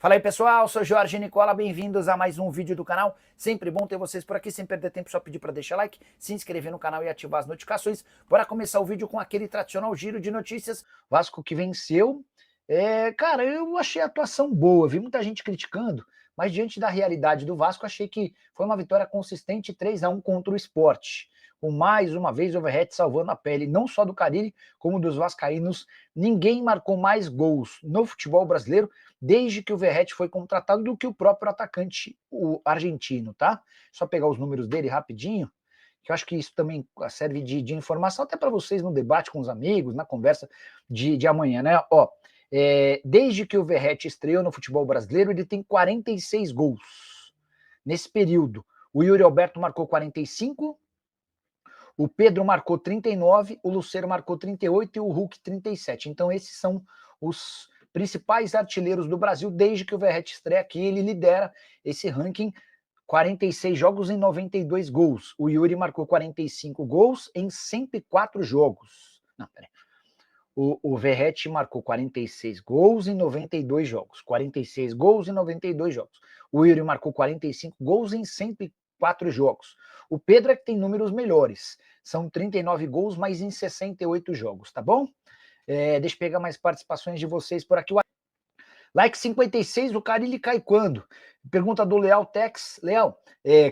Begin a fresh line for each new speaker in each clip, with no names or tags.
Fala aí pessoal, sou Jorge Nicola, bem-vindos a mais um vídeo do canal. Sempre bom ter vocês por aqui, sem perder tempo, só pedir para deixar like, se inscrever no canal e ativar as notificações. Bora começar o vídeo com aquele tradicional giro de notícias. Vasco que venceu. Cara, eu achei a atuação boa, vi muita gente criticando, mas diante da realidade do Vasco, achei que foi uma vitória consistente, 3-1 contra o Sport. Com mais uma vez o Verratti salvando a pele, não só do Carille, como dos vascaínos. Ninguém marcou mais gols no futebol brasileiro desde que o Verratti foi contratado do que o próprio atacante, o argentino, tá? Só pegar os números dele rapidinho, que eu acho que isso também serve de informação até para vocês no debate com os amigos, na conversa de amanhã, né? Desde que o Verratti estreou no futebol brasileiro, ele tem 46 gols. Nesse período, o Yuri Alberto marcou 45, o Pedro marcou 39, o Lucero marcou 38 e o Hulk 37. Então esses são os principais artilheiros do Brasil desde que o Verratti estreia aqui. Ele lidera esse ranking, 46 jogos em 92 gols. O Yuri marcou 45 gols em 104 jogos. Não, peraí. O Verratti marcou 46 gols em 92 jogos. 46 gols em 92 jogos. O Yuri marcou 45 gols em 104 jogos. O Pedro é que tem números melhores. São 39 gols, mas em 68 jogos, tá bom? Deixa eu pegar mais participações de vocês por aqui. Like 56, o Carille cai quando? Pergunta do Leal Tex. Leal,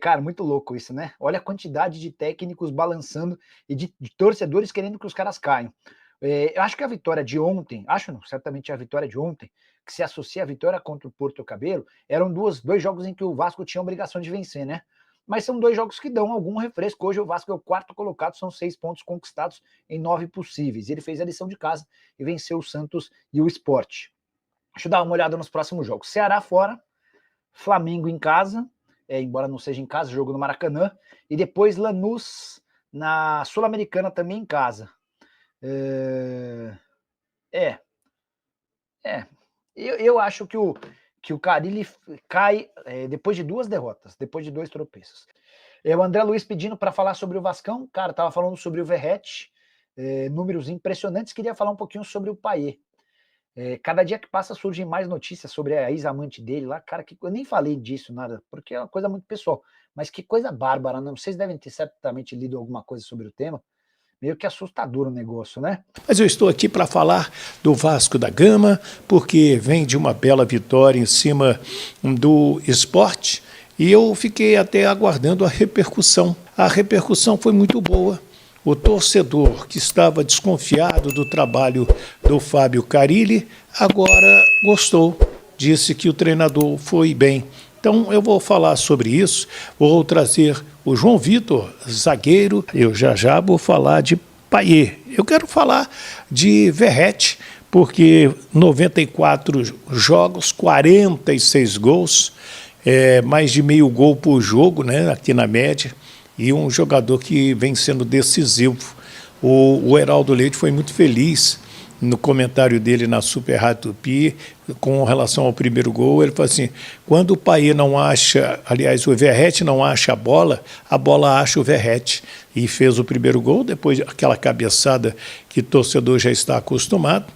cara, muito louco isso, né? Olha a quantidade de técnicos balançando e de torcedores querendo que os caras caiam. Eu acho que a vitória de ontem, certamente a vitória de ontem, que se associa à vitória contra o Porto Cabelo, eram dois jogos em que o Vasco tinha a obrigação de vencer, né? Mas são dois jogos que dão algum refresco. Hoje o Vasco é o quarto colocado, são 6 pontos conquistados em 9 possíveis. Ele fez a lição de casa e venceu o Santos e o Sport. Deixa eu dar uma olhada nos próximos jogos. Ceará fora, Flamengo em casa, embora não seja em casa, jogo no Maracanã, e depois Lanús na Sul-Americana também em casa. Eu acho que o Carille cai depois de 2 derrotas, depois de 2 tropeços. O André Luiz pedindo para falar sobre o Vascão, cara, tava falando sobre o Verratti, números impressionantes, queria falar um pouquinho sobre o Payet. Cada dia que passa surgem mais notícias sobre a ex-amante dele lá, cara, eu nem falei disso, nada, porque é uma coisa muito pessoal, mas que coisa bárbara, né? Vocês devem ter certamente lido alguma coisa sobre o tema, meio que assustador o negócio, né?
Mas eu estou aqui para falar do Vasco da Gama, porque vem de uma bela vitória em cima do Sport, e eu fiquei até aguardando a repercussão. A repercussão foi muito boa. O torcedor que estava desconfiado do trabalho do Fábio Carille, agora gostou, disse que o treinador foi bem. Então eu vou falar sobre isso, vou trazer o João Vitor, zagueiro, eu já vou falar de Payet. Eu quero falar de Verratti, porque 94 jogos, 46 gols, mais de meio gol por jogo, né, aqui na média, e um jogador que vem sendo decisivo. O Heraldo Leite foi muito feliz no comentário dele na Super Rádio Tupi, com relação ao primeiro gol. Ele falou assim, quando o Payet não acha, aliás, o Verratti não acha a bola acha o Verratti. E fez o primeiro gol, depois aquela cabeçada que o torcedor já está acostumado.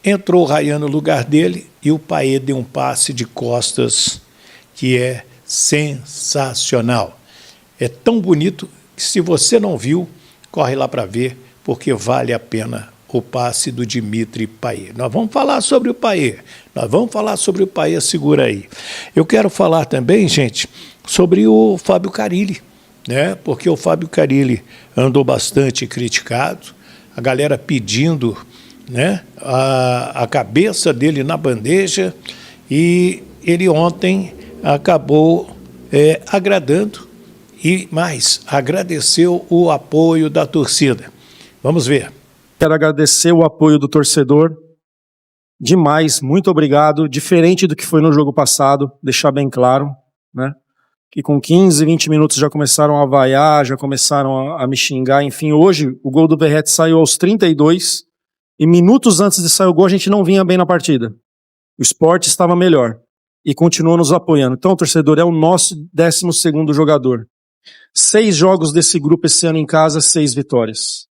Entrou o Rayan no lugar dele e o Payet deu um passe de costas que é sensacional. É tão bonito que, se você não viu, corre lá para ver, porque vale a pena o passe do Dimitri Payet. Nós vamos falar sobre o Payet. Segura aí. Eu quero falar também, gente, sobre o Fábio Carille, né? Porque o Fábio Carille andou bastante criticado, a galera pedindo, né, a cabeça dele na bandeja, e ele ontem acabou agradando e mais, agradeceu o apoio da torcida. Vamos ver.
Quero agradecer o apoio do torcedor, demais, muito obrigado, diferente do que foi no jogo passado, deixar bem claro, né? Que com 15, 20 minutos já começaram a vaiar, já começaram a me xingar, enfim, hoje o gol do Verratti saiu aos 32, e minutos antes de sair o gol a gente não vinha bem na partida. O Sport estava melhor, e continuou nos apoiando. Então o torcedor é o nosso 12º jogador. 6 jogos desse grupo esse ano em casa, 6 vitórias,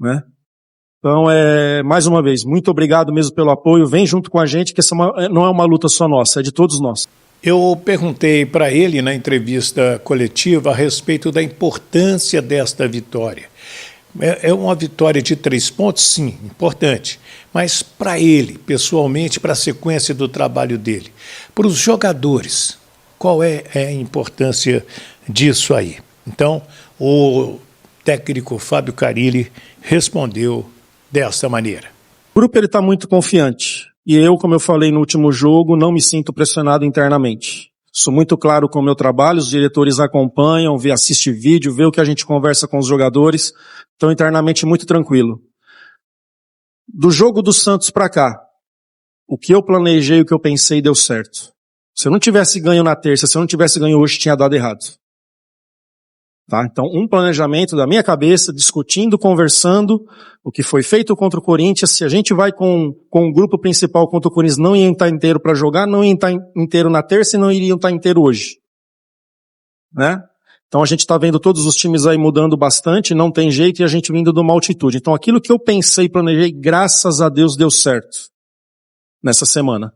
né? Então, mais uma vez, muito obrigado mesmo pelo apoio. Vem junto com a gente, que essa não é uma luta só nossa, é de todos nós.
Eu perguntei para ele na entrevista coletiva a respeito da importância desta vitória. É uma vitória de 3 pontos, sim, importante. Mas para ele, pessoalmente, para a sequência do trabalho dele, para os jogadores, qual é a importância disso aí? Então, o técnico Fábio Carille respondeu desta maneira.
O grupo está muito confiante. E eu, como eu falei no último jogo, não me sinto pressionado internamente. Sou muito claro com o meu trabalho, os diretores acompanham, assistem vídeo, vê o que a gente conversa com os jogadores. Então, internamente, muito tranquilo. Do jogo do Santos para cá, o que eu planejei, o que eu pensei, deu certo. Se eu não tivesse ganho na terça, se eu não tivesse ganho hoje, tinha dado errado. Tá? Então, um planejamento da minha cabeça, discutindo, conversando, o que foi feito contra o Corinthians. Se a gente vai com o grupo principal contra o Corinthians, não ia estar inteiro para jogar, não ia estar inteiro na terça e não iriam estar inteiro hoje. Né? Então, a gente está vendo todos os times aí mudando bastante, não tem jeito, e a gente vindo de uma altitude. Então, aquilo que eu pensei e planejei, graças a Deus, deu certo nessa semana.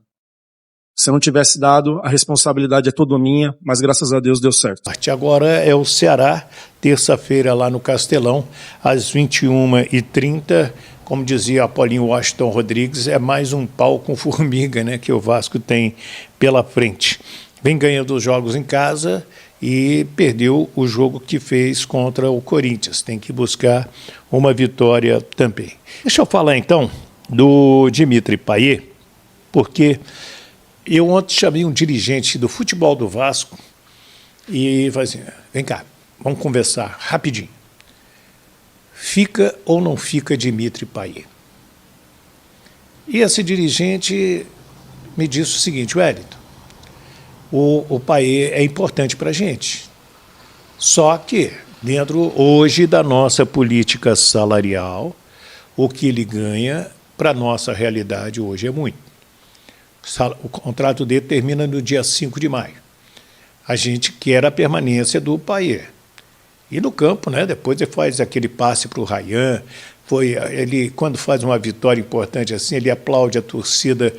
Se eu não tivesse dado, a responsabilidade é toda minha, mas graças a Deus deu certo.
Agora é o Ceará, terça-feira lá no Castelão, às 21h30. Como dizia Apolinho Washington Rodrigues, é mais um pau com formiga, né, que o Vasco tem pela frente. Vem ganhando os jogos em casa e perdeu o jogo que fez contra o Corinthians. Tem que buscar uma vitória também. Deixa eu falar então do Dimitri Payet, porque eu ontem chamei um dirigente do futebol do Vasco e falei assim, vem cá, vamos conversar rapidinho. Fica ou não fica Dimitri Payet? E esse dirigente me disse o seguinte, Wellington, o Payet é importante para a gente. Só que, dentro hoje da nossa política salarial, o que ele ganha para a nossa realidade hoje é muito. O contrato dele termina no dia 5 de maio. A gente quer a permanência do Payet. E no campo, né, depois ele faz aquele passe para o Ryan. Ele, quando faz uma vitória importante assim, ele aplaude a torcida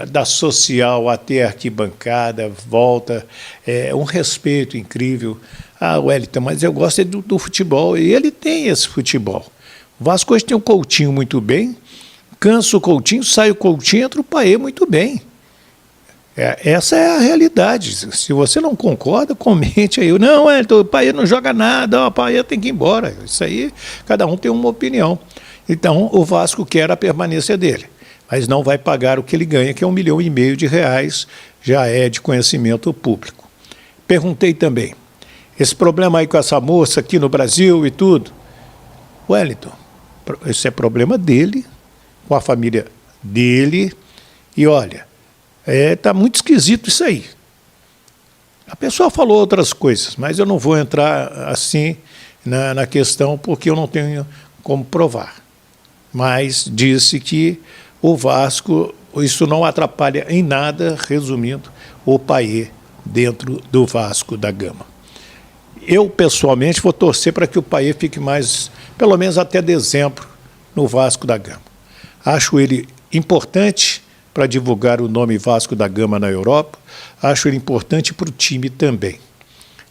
da social até a arquibancada, volta. É um respeito incrível. Ah, Wellington, mas eu gosto do futebol. E ele tem esse futebol. O Vasco hoje tem um Coutinho muito bem. Cansa o Coutinho, sai o Coutinho, entra o Payet muito bem. Essa é a realidade. Se você não concorda, comente aí. Não, o Payet não joga nada, o Payet tem que ir embora. Isso aí, cada um tem uma opinião. Então, o Vasco quer a permanência dele, mas não vai pagar o que ele ganha, que é R$ 1,5 milhão, já é de conhecimento público. Perguntei também, esse problema aí com essa moça aqui no Brasil e tudo, Wellington, isso é problema dele, com a família dele, e olha, tá muito esquisito isso aí. A pessoa falou outras coisas, mas eu não vou entrar assim na questão porque eu não tenho como provar. Mas disse que o Vasco, isso não atrapalha em nada, resumindo, o Payet dentro do Vasco da Gama. Eu, pessoalmente, vou torcer para que o Payet fique mais, pelo menos até dezembro, no Vasco da Gama. Acho ele importante para divulgar o nome Vasco da Gama na Europa. Acho ele importante para o time também.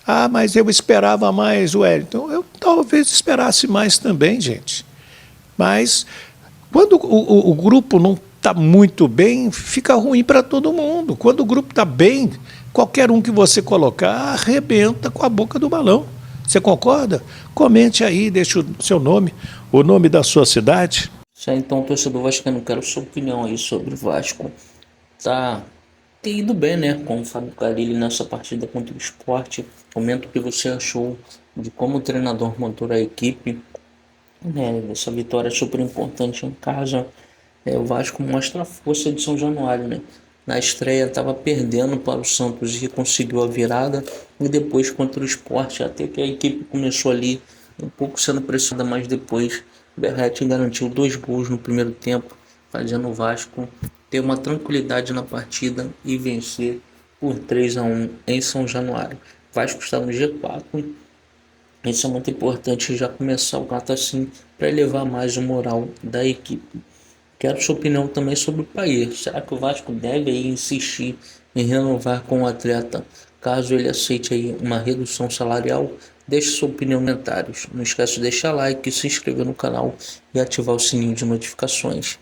Ah, mas eu esperava mais, Wellington. Eu talvez esperasse mais também, gente. Mas quando o grupo não está muito bem, fica ruim para todo mundo. Quando o grupo está bem, qualquer um que você colocar arrebenta com a boca do balão. Você concorda? Comente aí, deixe o seu nome, o nome da sua cidade.
Então, torcedor vascaíno, quero sua opinião aí sobre o Vasco. Tem ido bem, né, com o Fábio Carille nessa partida contra o Sport. Comenta o que você achou de como o treinador montou a equipe. Essa vitória é super importante em casa. O Vasco mostra a força de São Januário, né? Na estreia estava perdendo para o Santos e conseguiu a virada. E depois contra o Sport, até que a equipe começou ali um pouco sendo pressionada, mas depois Berretti garantiu 2 gols no primeiro tempo, fazendo o Vasco ter uma tranquilidade na partida e vencer por 3-1 em São Januário. O Vasco está no G4 Isso é muito importante, já começar o gato assim para elevar mais o moral da equipe. Quero sua opinião também sobre o Paê. Será que o Vasco deve aí insistir em renovar com o atleta caso ele aceite aí uma redução salarial? Deixe sua opinião nos comentários. Não esquece de deixar like, se inscrever no canal e ativar o sininho de notificações.